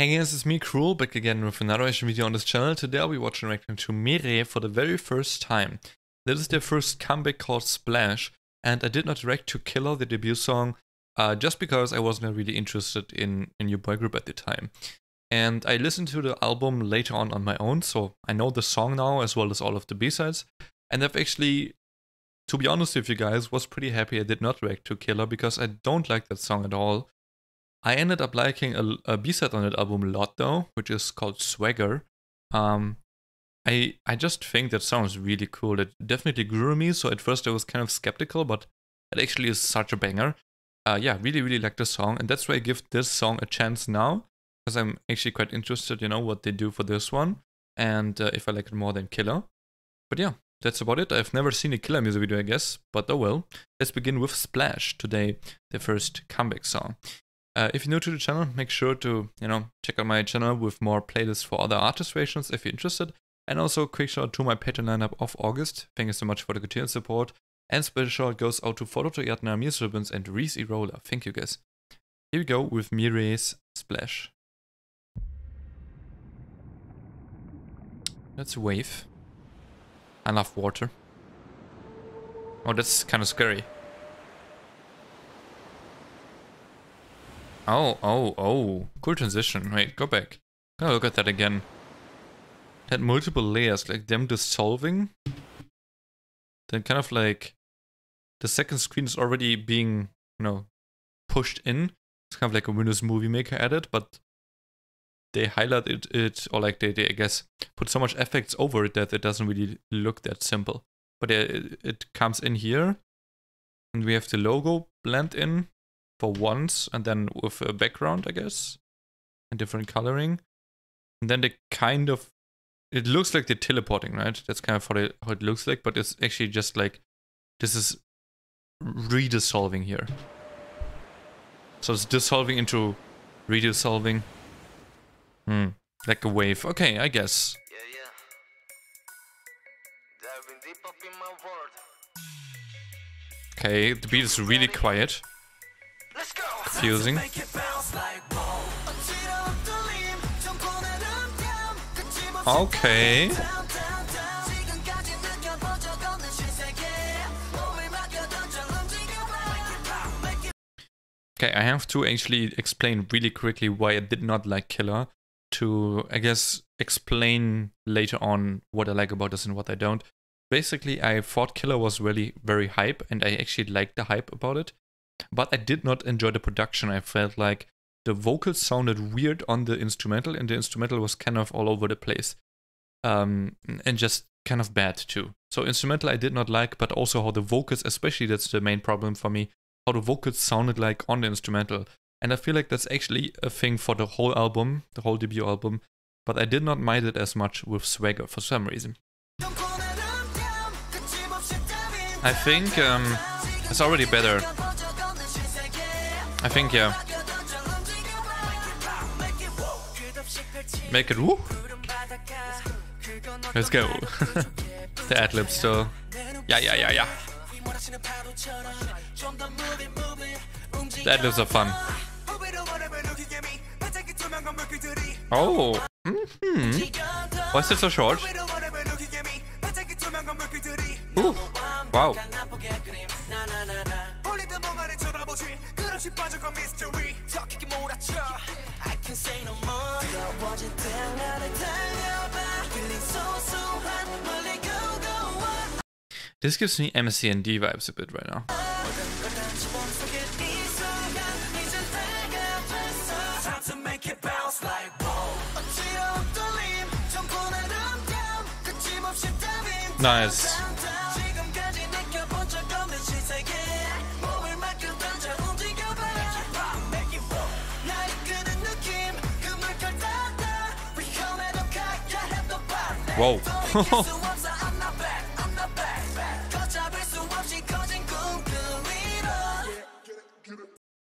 Hey guys, it's me, Cruel, back again with another reaction video on this channel. Today I'll be watching reacting to MIRAE for the very first time. This is their first comeback called Splash, and I did not react to KILLA, the debut song, just because I wasn't really interested in a new boy group at the time. And I listened to the album later on my own, so I know the song now as well as all of the B-sides. And I've actually, to be honest with you guys, was pretty happy I did not react to KILLA because I don't like that song at all. I ended up liking a B-side on that album a lot though, which is called Swagger. I just think that sounds really cool. It definitely grew on me, so at first I was kind of skeptical, but it actually is such a banger. Yeah, really like the song, and that's why I give this song a chance now, because I'm actually quite interested, you know, what they do for this one, and if I like it more than KILLA. But yeah, that's about it. I've never seen a KILLA music video, I guess, but oh well. Let's begin with Splash, today, the first comeback song. If you're new to the channel, make sure to, you know, check out my channel with more playlists for other artist reactions if you're interested. And also a quick shout out to my Patreon lineup of August. Thank you so much for the continued support. And special shout out goes out to Photo Yatna, Mies Ribbons, and Reese Roller. Thank you guys. Here we go with MIRAE's Splash. That's a wave. I love water. Oh, that's kind of scary. Oh. Cool transition. Wait, go back. Oh, look at that again. It had multiple layers, like them dissolving. Then kind of like the second screen is already being, you know, pushed in. It's kind of like a Windows Movie Maker edit, but they highlighted it, or like they I guess, put so much effects over it that it doesn't really look that simple. But it comes in here, and we have the logo blend in for once, and then with a background, I guess, and different coloring. And then they kind of, it looks like they're teleporting, right? That's kind of how it looks like, but it's actually just like, this is redissolving here. So it's dissolving into redissolving. Like a wave. Okay, I guess. Okay, the beat is really quiet. Confusing. Okay. Okay, I have to actually explain really quickly why I did not like KILLA, to, I guess, explain later on what I like about this and what I don't. Basically, I thought KILLA was really very hype, and I actually liked the hype about it. But I did not enjoy the production. I felt like the vocals sounded weird on the instrumental, and the instrumental was kind of all over the place. And just kind of bad too. So instrumental I did not like, but also how the vocals, especially that's the main problem for me, how the vocals sounded like on the instrumental. And I feel like that's actually a thing for the whole album, the whole debut album, but I did not mind it as much with Swagger for some reason. I think it's already better. I think, yeah. Make it woo. Let's go. The ad-libs still. Yeah. The ad-libs are fun. Oh. Why is it so short? Ooh. Wow. This gives me MCND vibes a bit right now. Nice. Whoa.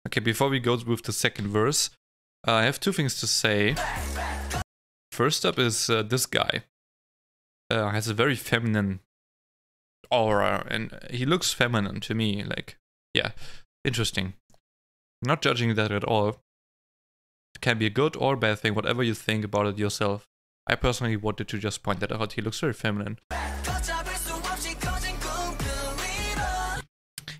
Okay, before we go with the second verse, I have two things to say. First up is this guy. Has a very feminine aura, and he looks feminine to me. Like, yeah, interesting. Not judging that at all. can be a good or bad thing, whatever you think about it yourself. I personally wanted to just point that out. He looks very feminine.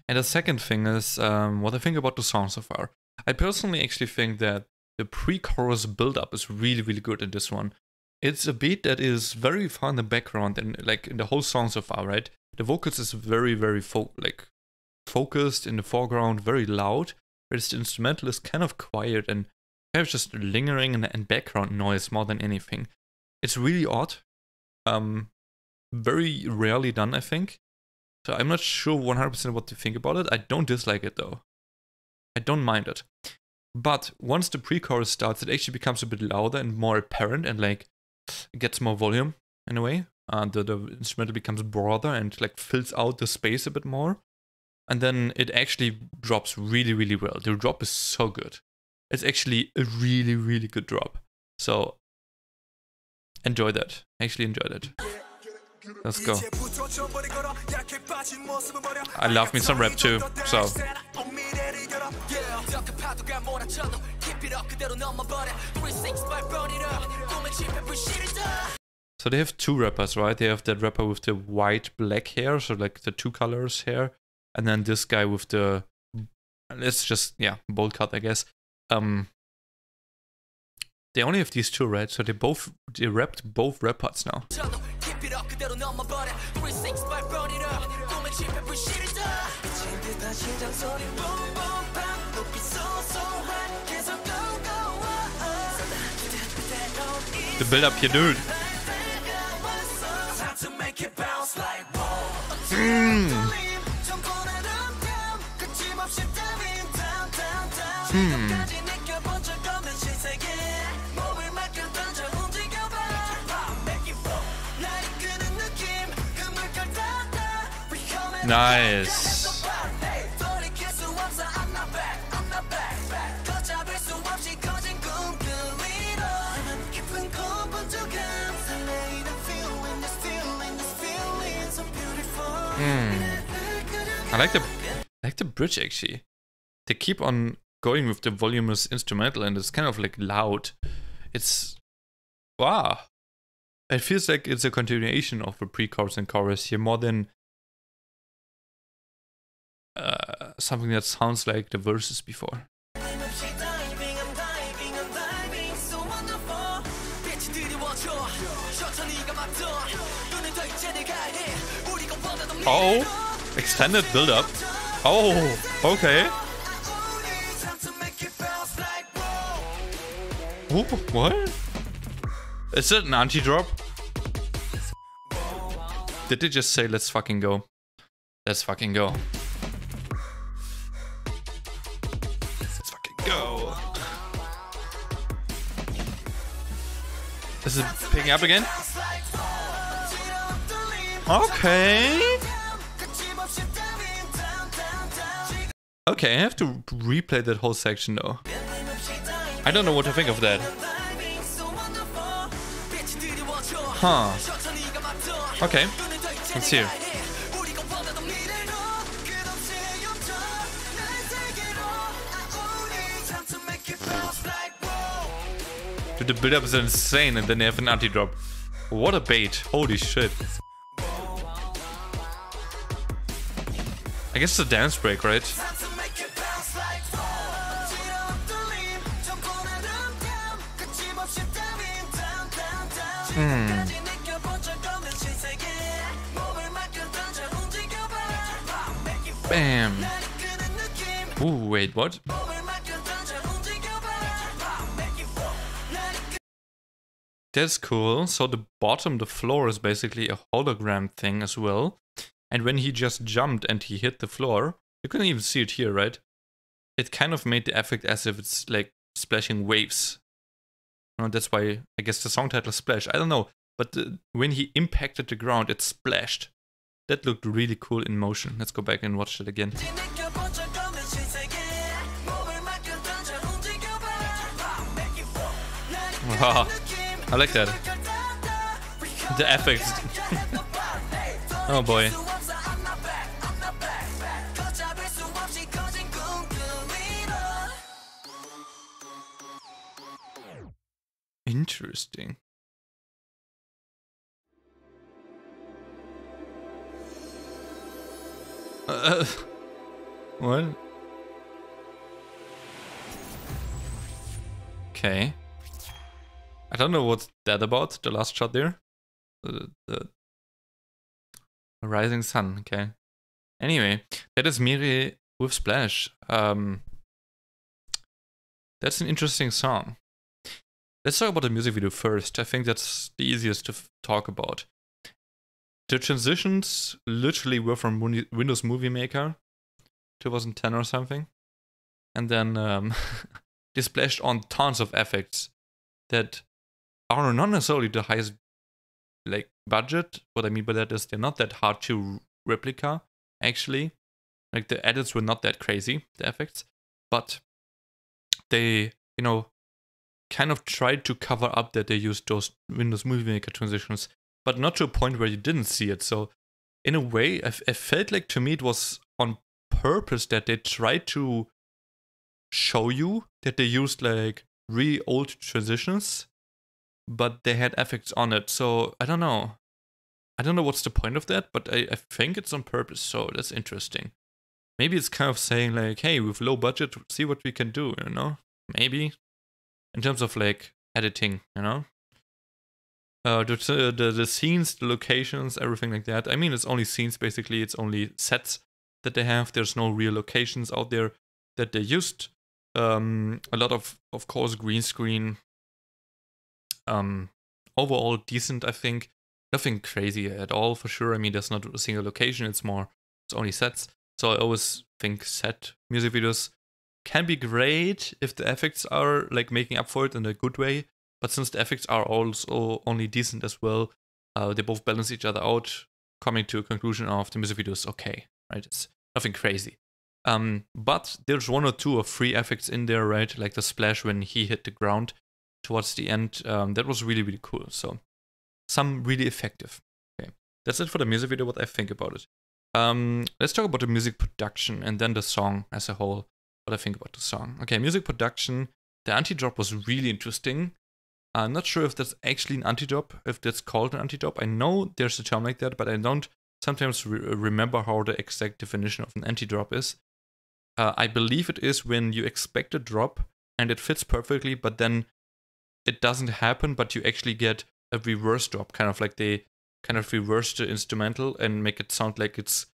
And the second thing is what I think about the song so far. I personally actually think that the pre-chorus build-up is really, really good in this one. It's a beat that is very far in the background and like in the whole song so far, right? The vocals is very, very focused in the foreground, very loud, whereas the instrumental is kind of quiet and kind of just lingering and background noise more than anything. It's really odd. Very rarely done, I think. So I'm not sure 100% what to think about it. I don't dislike it though. I don't mind it. But once the pre-chorus starts, it actually becomes a bit louder and more apparent and like it gets more volume in a way. The instrumental becomes broader and like fills out the space a bit more. And then it actually drops really, really well. The drop is so good. It's actually a really, really good drop. So enjoy that. Actually enjoy that. Let's go. I love me some rap too, so. So they have two rappers, right? They have that rapper with the white black hair, so like the two colors hair, and then this guy with the, let's just, yeah, bold cut, I guess. They only have these two, right? So they rapped both rap parts now. The build up here, dude. Nice. I like the bridge actually. They keep on going with the voluminous instrumental and it's kind of like loud. It's wow. It feels like it's a continuation of the pre-chorus and chorus here more than something that sounds like the verses before. Oh, extended build-up. Oh, okay. Ooh, what? Is it an anti-drop? Did they just say, let's fucking go? Let's fucking go. Let's fucking go. Is it picking up again? Okay. Okay, I have to replay that whole section though. I don't know what to think of that. Huh. Okay, let's hear. Dude, the build-up is insane and then they have an anti-drop. What a bait. Holy shit. I guess it's a dance break, right? Bam. Ooh, wait, what? That's cool. So the bottom, the floor is basically a hologram thing as well. And when he just jumped and he hit the floor, you couldn't even see it here, right? It kind of made the effect as if it's like splashing waves. You know, that's why I guess the song title is Splash. I don't know, but when he impacted the ground, it splashed. That looked really cool in motion. Let's go back and watch it again. Wow, I like that. The effects. Oh boy. Interesting. What? Okay. I don't know what's that about, the last shot there. The rising sun, okay. Anyway, that is MIRAE with Splash. That's an interesting song. Let's talk about the music video first. I think that's the easiest to talk about. The transitions literally were from Windows Movie Maker, 2010 or something. And then they splashed on tons of effects that are not necessarily the highest like budget. What I mean by that is they're not that hard to replica, actually. Like the edits were not that crazy, the effects. But they, you know, kind of tried to cover up that they used those Windows Movie Maker transitions, but not to a point where you didn't see it. So in a way, I felt like to me it was on purpose that they tried to show you that they used like really old transitions, but they had effects on it. So I don't know. I don't know what's the point of that, but I think it's on purpose. So that's interesting. Maybe it's kind of saying like, hey, with low budget, see what we can do, you know? Maybe. In terms of like editing, you know? The scenes, the locations, everything like that. I mean, it's only scenes basically. It's only sets that they have. There's no real locations out there that they used. A lot of course, green screen. Overall decent, I think. Nothing crazy at all, for sure. I mean, there's not a single location. It's only sets. So I always think set music videos can be great if the effects are like making up for it in a good way. But since the effects are also only decent as well, they both balance each other out, coming to a conclusion of the music video is okay, right? It's nothing crazy. But there's one or two or three effects in there, right? Like the splash when he hit the ground towards the end. That was really, really cool. So some really effective. Okay, that's it for the music video, what I think about it. Let's talk about the music production and then the song as a whole, what I think about the song. Okay, music production, the anti-drop was really interesting. I'm not sure if that's actually an anti-drop, if that's called an anti-drop. I know there's a term like that, but I don't sometimes remember how the exact definition of an anti-drop is. I believe it is when you expect a drop and it fits perfectly, but then it doesn't happen, but you actually get a reverse drop, kind of like they kind of reverse the instrumental and make it sound like it's,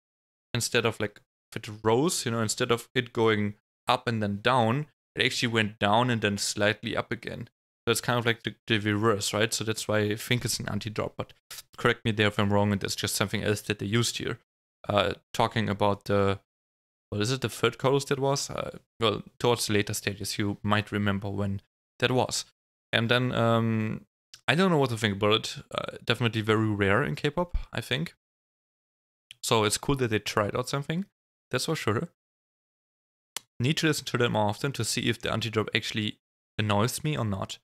instead of like if it rose, you know, instead of it going up and then down, it actually went down and then slightly up again. So it's kind of like the reverse, right? So that's why I think it's an anti-drop, but correct me there if I'm wrong and that's just something else that they used here. Talking about the, what is it, the third chorus that was? Well, towards the later stages, you might remember when that was. And then, I don't know what to think about it. Definitely very rare in K-pop, I think. So it's cool that they tried out something, that's for sure. Need to listen to them more often to see if the anti-drop actually annoys me or not.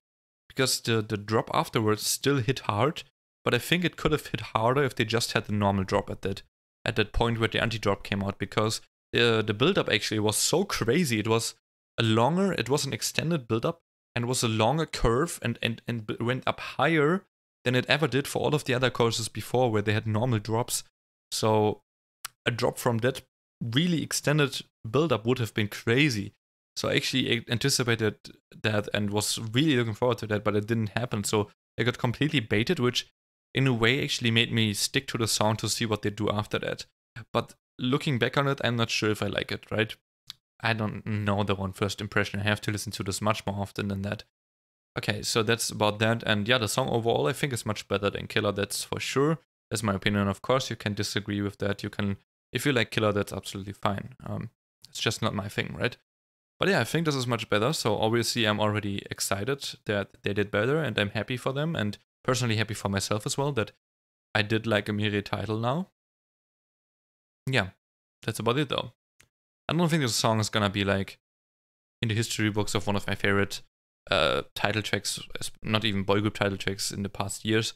Because the drop afterwards still hit hard, but I think it could have hit harder if they just had the normal drop at that point where the anti-drop came out, because the build-up actually was so crazy. It was an extended build-up, and it was a longer curve and went up higher than it ever did for all of the other courses before where they had normal drops. So a drop from that really extended build-up would have been crazy. So I actually anticipated that and was really looking forward to that, but it didn't happen. So I got completely baited, which in a way actually made me stick to the song to see what they do after that. But looking back on it, I'm not sure if I like it, right? I don't know the one first impression. I have to listen to this much more often than that. Okay, so that's about that. And yeah, the song overall I think is much better than KILLA, that's for sure. That's my opinion, of course. You can disagree with that. You can, if you like KILLA, that's absolutely fine. It's just not my thing, right? But yeah, I think this is much better. So obviously I'm already excited that they did better and I'm happy for them and personally happy for myself as well that I did like a MIRAE title now. Yeah, that's about it though. I don't think this song is gonna be like in the history books of one of my favorite title tracks, not even boy group title tracks in the past years,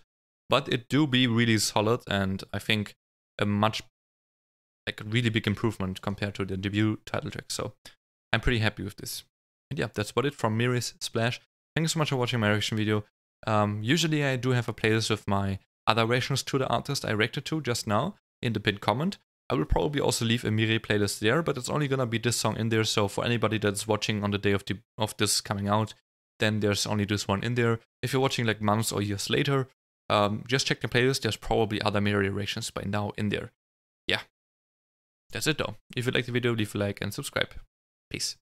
but it do be really solid and I think a much, like a really big improvement compared to the debut title track. So I'm pretty happy with this. And yeah, that's about it from MIRAE's Splash. Thank you so much for watching my reaction video. Usually I do have a playlist with my other reactions to the artist I reacted to just now in the pinned comment. I will probably also leave a MIRAE playlist there, but it's only gonna be this song in there, so for anybody that's watching on the day of this coming out, then there's only this one in there. If you're watching like months or years later, just check the playlist, there's probably other MIRAE reactions by now in there. Yeah, that's it though. If you liked the video, leave a like and subscribe. Peace.